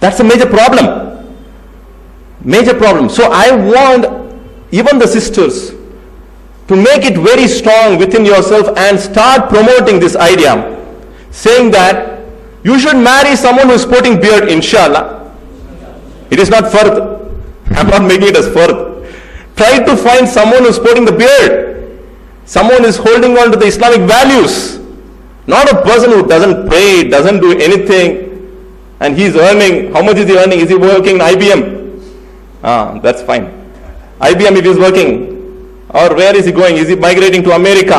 That's a major problem. Major problem. So I want even the sisters to make it very strong within yourself and start promoting this idea, saying that you should marry someone who is sporting beard, inshallah. It is not fard. I'm not making it as fard. Try to find someone who is sporting the beard. Someone who is holding on to the Islamic values. Not a person who doesn't pray, doesn't do anything, and he's earning. How much is he earning? Is he working in IBM? That's fine. IBM if he's working. Or where is he going? Is he migrating to America?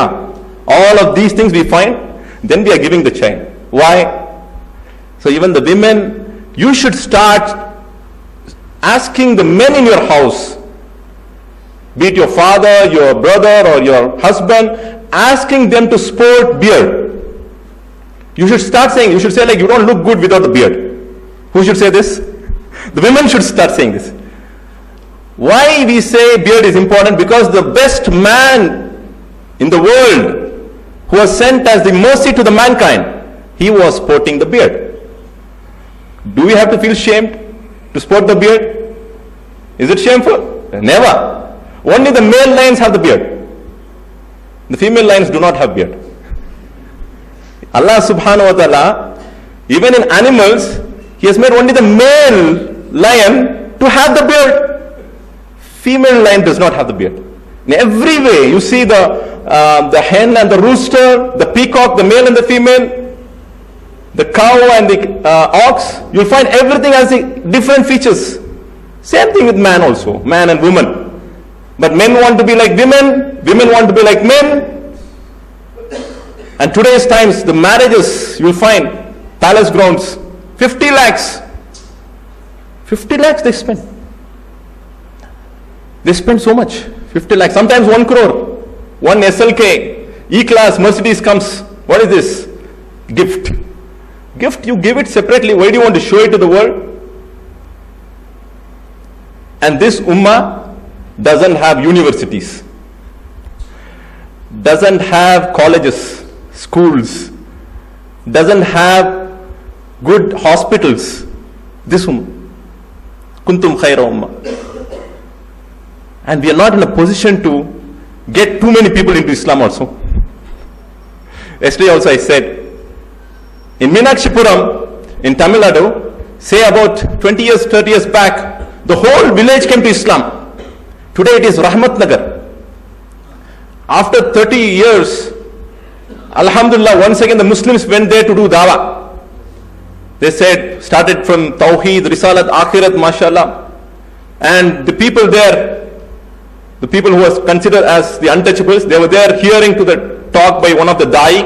All of these things we find. Then we are giving the child. Why? So even the women, you should start asking the men in your house, be it your father, your brother, or your husband, asking them to sport beard. You should start saying, you should say like, you don't look good without the beard. Who should say this? The women should start saying this. Why we say beard is important? Because the best man in the world who was sent as the mercy to the mankind, he was sporting the beard. Do we have to feel shamed to sport the beard? Is it shameful? Never. Only the male lions have the beard. The female lions do not have beard. Allah subhanahu wa ta'ala, even in animals, He has made only the male lion to have the beard. Female lion does not have the beard. In every way, you see the hen and the rooster, the peacock, the male and the female, the cow and the ox, you'll find everything has different features. Same thing with man also, man and woman. But men want to be like women, women want to be like men. And today's times, the marriages, you'll find palace grounds, 50 lakhs. 50 lakhs they spend. They spend so much, 50 lakhs, sometimes 1 crore. One SLK, E-class, Mercedes comes. What is this? Gift. Gift, you give it separately. Why do you want to show it to the world? And this ummah doesn't have universities, doesn't have colleges, schools, doesn't have good hospitals. This ummah. Kuntum khayra ummah. And we are not in a position to get too many people into Islam also. Yesterday also I said, in Meenakshipuram, in Tamil Nadu, say about 20 years, 30 years back, the whole village came to Islam. Today it is Rahmat Nagar. After 30 years, Alhamdulillah, once again the Muslims went there to do dawah. They said, started from Tawheed, Risalat, Akhirat, mashallah. And the people there, the people who were considered as the untouchables, they were there hearing to the talk by one of the da'i.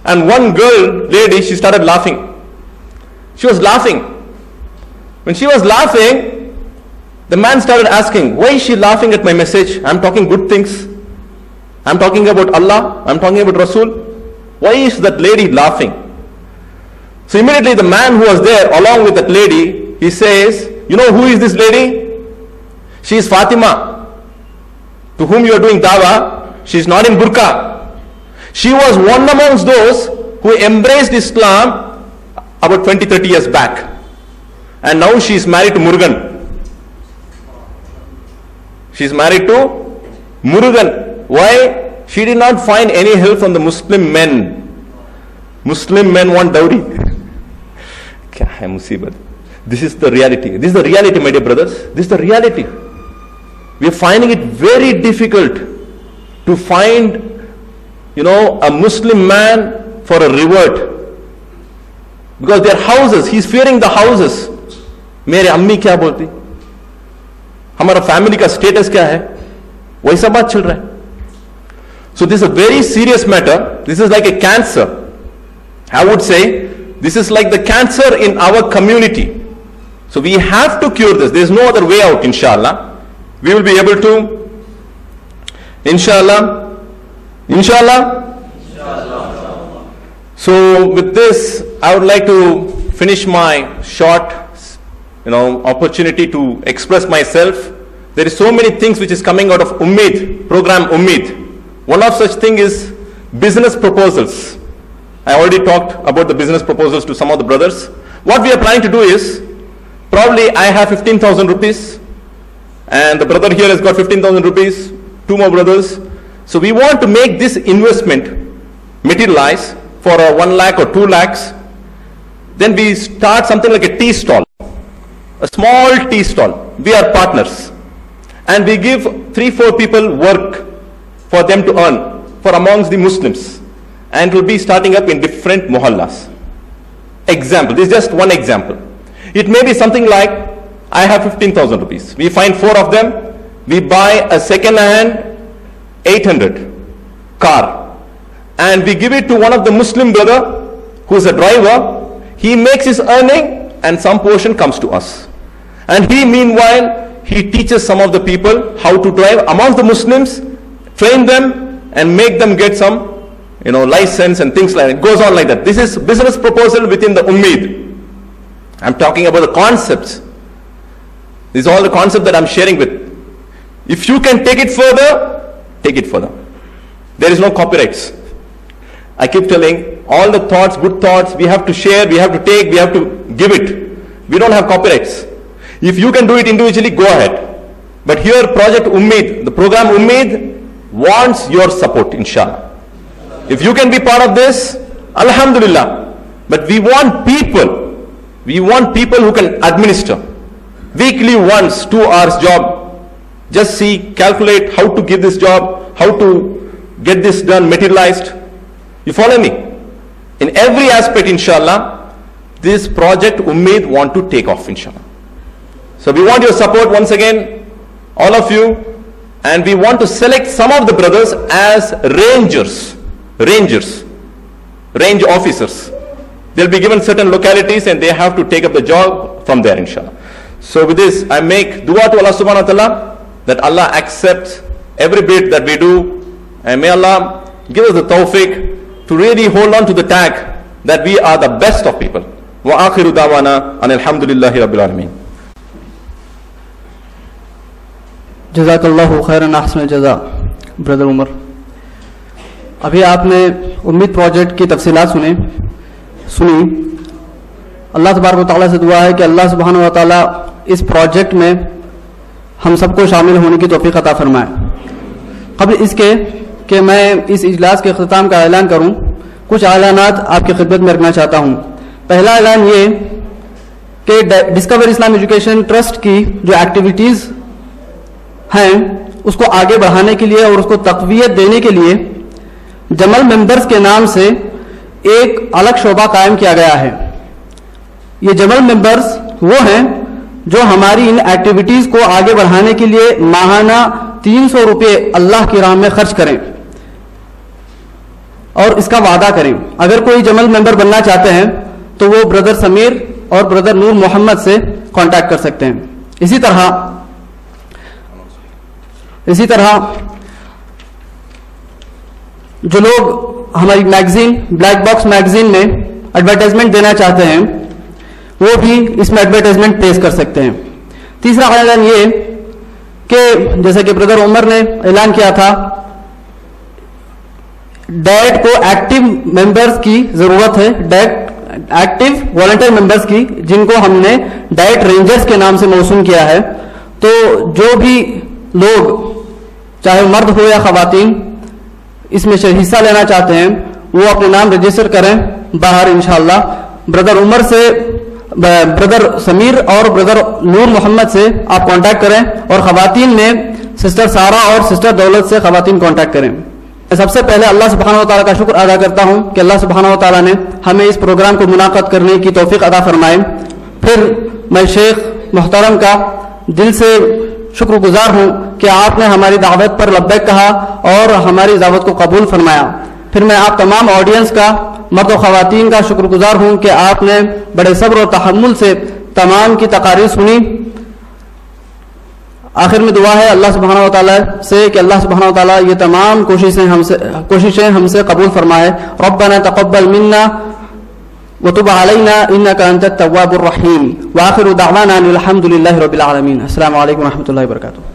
And one girl, lady, she started laughing. She was laughing. When she was laughing, the man started asking, why is she laughing at my message? I'm talking good things. I'm talking about Allah. I'm talking about Rasul. Why is that lady laughing? So immediately the man who was there along with that lady, he says, you know who is this lady? She is Fatima, to whom you are doing dawah. She is not in burqa. She was one amongst those who embraced Islam about 20-30 years back. And now she is married to Murugan. She is married to Murugan. Why? She did not find any help from the Muslim men. Muslim men want dowry. This is the reality. This is the reality, my dear brothers. This is the reality. We are finding it very difficult to find, a Muslim man for a revert. Because their houses, he is fearing the houses. मेरे अम्मी क्या बोलती, हमारा family का status क्या है, वैसा बात चल रहा है. So this is a very serious matter. This is like a cancer. I would say this is like the cancer in our community. So we have to cure this. There is no other way out, inshallah. We will be able to, inshallah. So with this, I would like to finish my short, opportunity to express myself. There is so many things which is coming out of Ummid, program Ummid. One of such thing is business proposals. I already talked about the business proposals to some of the brothers. What we are planning to do is, Probably I have 15,000 rupees and the brother here has got 15,000 rupees, two more brothers. So we want to make this investment materialize for 1 lakh or 2 lakhs. Then we start something like a tea stall, a small tea stall. We are partners and we give 3-4 people work for them to earn for amongst the Muslims, and it will be starting up in different mohallas. Example, this is just one example. It may be something like, I have 15,000 rupees. We find 4 of them. We buy a second-hand 800 car and we give it to one of the Muslim brother who is a driver. He makes his earning and some portion comes to us. And he meanwhile, he teaches some of the people how to drive amongst the Muslims, train them and make them get some license and things like that. It goes on like that. This is business proposal within the Ummeed. I'm talking about the concepts. These are all the concepts that I'm sharing with. If you can take it further, take it further. There is no copyrights. I keep telling, all the thoughts, good thoughts, we have to share, we have to take, we have to give it. We don't have copyrights. If you can do it individually, go ahead. But here, Project Ummeed, the program Ummeed wants your support, inshallah. If you can be part of this, alhamdulillah. But we want people who can administer. Weekly once, 2 hours job. Just see, calculate how to give this job, how to get this done, materialized. You follow me? In every aspect, inshallah, this project Ummeed want to take off, inshallah. So we want your support once again, all of you, and we want to select some of the brothers as range officers. They'll be given certain localities and they have to take up the job from there, inshallah. So with this, I make dua to Allah subhanahu wa ta'ala that Allah accepts every bit that we do, and may Allah give us the tawfiq to really hold on to the tag that we are the best of people. Wa akhiru dawana and alhamdulillahi rabbil alameen. जज़ाकल्लाहु खैरन अहसन जज़ा brother Umar. अभी आपने उम्मीद project की तफसीलात सुनी। अल्लाह तबारक व तआला से दुआ है कि अल्लाह सुब्हानहु व तआला इस प्रोजेक्ट में हम सबको शामिल होने की तौफीक अता फरमाए। क़ब्ल इसके कि मैं इस इजलास के अख्ताम का ऐलान करूं, कुछ ऐलानात आपकी खिदमत में रखना चाहता हूं। पहला ऐलान ये कि डिस्कवर इस्लाम एजुकेशन ट्रस्ट की जो एक्टिविटीज़ हैं उसको आगे बढ़ाने के लिए और उसको तक़वियत देने के लिए जमल मेंबर्स के नाम से एक अलग शोबा कायम किया गया है। ये जमल मेंबर्स वो हैं जो हमारी इन एक्टिविटीज को आगे बढ़ाने के लिए माहाना 300 रुपये अल्लाह की राह में खर्च करें और इसका वादा करें। अगर कोई जमल मेंबर बनना चाहते हैं तो वो ब्रदर समीर और ब्रदर नूर मोहम्मद से कांटेक्ट कर सकते हैं। इसी तरह जो लोग हमारी मैगजीन ब्लैक बॉक्स मैगजीन में एडवर्टाइजमेंट देना चाहते हैं वो भी इसमें एडवर्टाइजमेंट पेश कर सकते हैं। तीसरा ऐलान ये कि जैसे कि ब्रदर उमर ने ऐलान किया था, डैट को एक्टिव मेंबर्स की जरूरत है, डैट एक्टिव वॉलंटियर मेंबर्स की, जिनको हमने डैट रेंजर्स के नाम से मौसूम किया है। तो जो भी लोग चाहे मर्द हो या खवातीन इसमें हिस्सा लेना चाहते हैं वो अपने नाम रजिस्टर करें बाहर इंशाअल्लाह। ब्रदर उमर से, ब्रदर समीर और ब्रदर नूर मोहम्मद से आप कांटेक्ट करें और खवातीन में सिस्टर सारा और सिस्टर दौलत से खवातीन कांटेक्ट करें। सबसे पहले अल्लाह सुब्हानहु व तआला का शुक्र अदा करता हूं कि अल्लाह सुब्हानहु व तआला ने हमें इस प्रोग्राम को मुनाक़द करने की तौफीक अदा फरमाए। फिर मैं शेख मोहतरम का दिल से शुक्रगुजार हूं कि आपने हमारी दावत पर लब्बैक कहा और हमारी दावत को कबूल फरमाया। फिर मैं आप तमाम ऑडियंस का, मर्द और ख़वातीन का शुक्रगुजार हूं कि आपने बड़े सब्र और तहम्मुल से तमाम की तकारीर सुनी। आखिर में दुआ है अल्लाह सुब्हानहु व तआला से कि अल्लाह सुब्हानहु व तआला ये तमाम कोशिशें हमसे कबूल फरमाए। रब्बना तक़ब्बल मिन्ना व तुब अलैना इन्नका अंतत तव्वाबुर रहीम। व आखिरु दअवाना अनिल हम्दुलिल्लाहि रब्बिल आलमीन। अस्सलामु अलैकुम व रहमतुल्लाहि व बरकातुहू।